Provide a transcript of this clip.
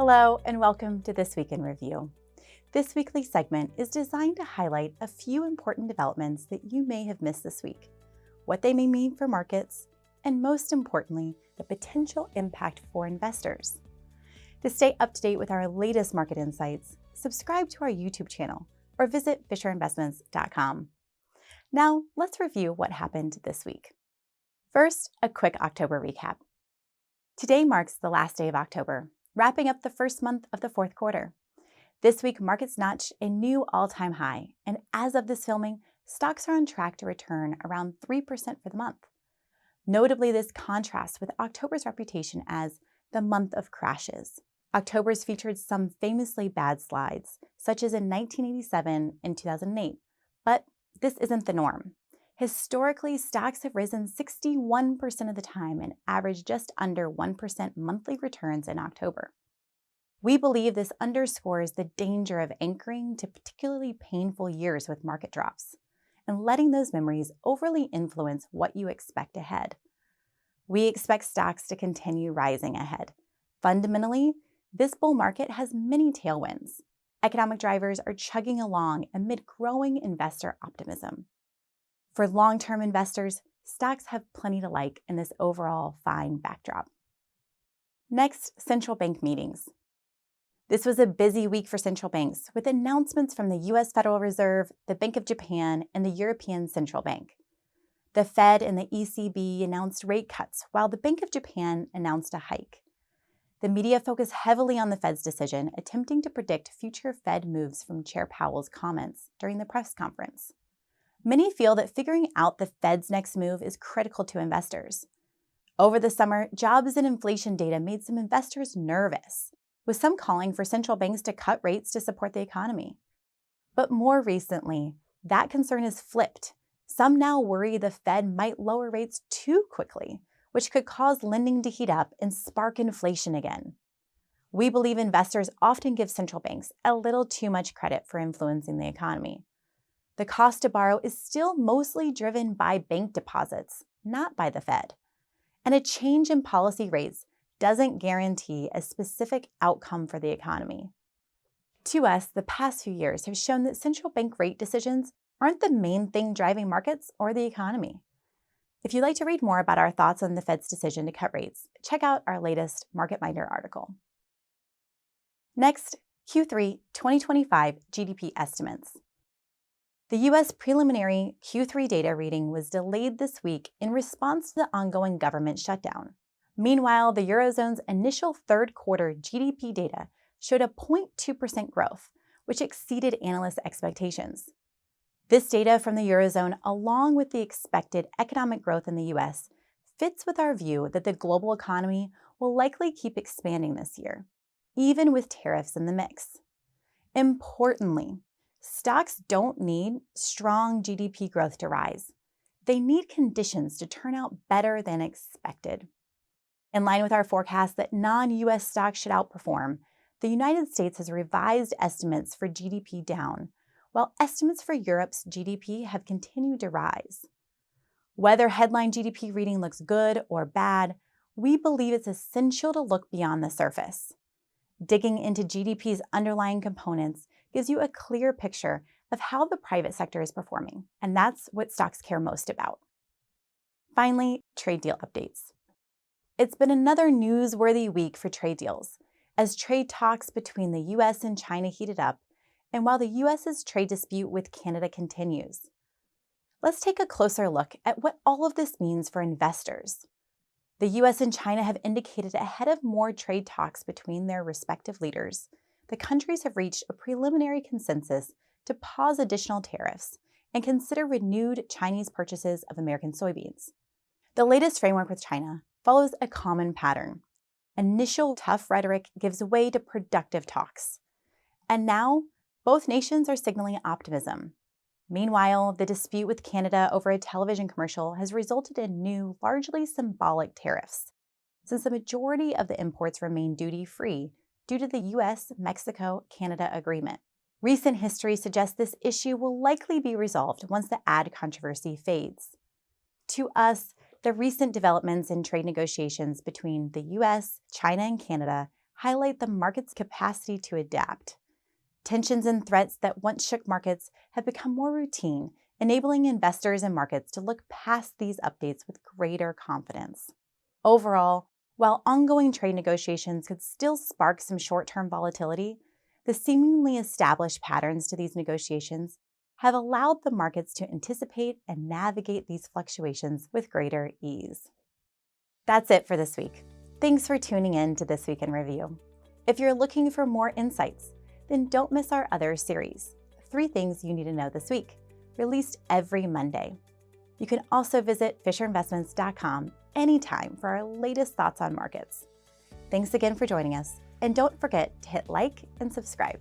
Hello, and welcome to This Week in Review. This weekly segment is designed to highlight a few important developments that you may have missed this week, what they may mean for markets, and most importantly, the potential impact for investors. To stay up to date with our latest market insights, subscribe to our YouTube channel or visit fisherinvestments.com. Now, let's review what happened this week. First, a quick October recap. Today marks the last day of October, wrapping up the first month of the fourth quarter. This week, markets notched a new all-time high, and as of this filming, stocks are on track to return around 3% for the month. Notably, this contrasts with October's reputation as the month of crashes. October's featured some famously bad slides, such as in 1987 and 2008, but this isn't the norm. Historically, stocks have risen 61% of the time and averaged just under 1% monthly returns in October. We believe this underscores the danger of anchoring to particularly painful years with market drops and letting those memories overly influence what you expect ahead. We expect stocks to continue rising ahead. Fundamentally, this bull market has many tailwinds. Economic drivers are chugging along amid growing investor optimism. For long-term investors, stocks have plenty to like in this overall fine backdrop. Next, central bank meetings. This was a busy week for central banks, with announcements from the U.S. Federal Reserve, the Bank of Japan, and the European Central Bank. The Fed and the ECB announced rate cuts, while the Bank of Japan announced a hike. The media focused heavily on the Fed's decision, attempting to predict future Fed moves from Chair Powell's comments during the press conference. Many feel that figuring out the Fed's next move is critical to investors. Over the summer, jobs and inflation data made some investors nervous, with some calling for central banks to cut rates to support the economy. But more recently, that concern is flipped. Some now worry the Fed might lower rates too quickly, which could cause lending to heat up and spark inflation again. We believe investors often give central banks a little too much credit for influencing the economy. The cost to borrow is still mostly driven by bank deposits, not by the Fed. And a change in policy rates doesn't guarantee a specific outcome for the economy. To us, the past few years have shown that central bank rate decisions aren't the main thing driving markets or the economy. If you'd like to read more about our thoughts on the Fed's decision to cut rates, check out our latest Market Minder article. Next, Q3 2025 GDP estimates. The U.S. preliminary Q3 data reading was delayed this week in response to the ongoing government shutdown. Meanwhile, the eurozone's initial third quarter GDP data showed a 0.2% growth, which exceeded analyst expectations. This data from the eurozone, along with the expected economic growth in the U.S., fits with our view that the global economy will likely keep expanding this year, even with tariffs in the mix. Importantly, stocks don't need strong GDP growth to rise. They need conditions to turn out better than expected. In line with our forecast that non-U.S. stocks should outperform, the United States has revised estimates for GDP down, while estimates for Europe's GDP have continued to rise. Whether headline GDP reading looks good or bad, we believe it's essential to look beyond the surface. Digging into GDP's underlying components gives you a clear picture of how the private sector is performing, and that's what stocks care most about. Finally, trade deal updates. It's been another newsworthy week for trade deals, as trade talks between the U.S. and China heated up, and while the U.S.'s trade dispute with Canada continues. Let's take a closer look at what all of this means for investors. The U.S. and China have indicated ahead of more trade talks between their respective leaders, the countries have reached a preliminary consensus to pause additional tariffs and consider renewed Chinese purchases of American soybeans. The latest framework with China follows a common pattern. Initial tough rhetoric gives way to productive talks. And now, both nations are signaling optimism. Meanwhile, the dispute with Canada over a television commercial has resulted in new, largely symbolic tariffs, since the majority of the imports remain duty-free due to the U.S.-Mexico-Canada agreement. Recent history suggests this issue will likely be resolved once the ad controversy fades. To us, the recent developments in trade negotiations between the U.S., China, and Canada highlight the market's capacity to adapt. Tensions and threats that once shook markets have become more routine, enabling investors and markets to look past these updates with greater confidence. Overall, while ongoing trade negotiations could still spark some short-term volatility, the seemingly established patterns to these negotiations have allowed the markets to anticipate and navigate these fluctuations with greater ease. That's it for this week. Thanks for tuning in to This Week in Review. If you're looking for more insights, then don't miss our other series, 3 Things You Need to Know This Week, released every Monday. You can also visit fisherinvestments.com anytime for our latest thoughts on markets. Thanks again for joining us, and don't forget to hit like and subscribe.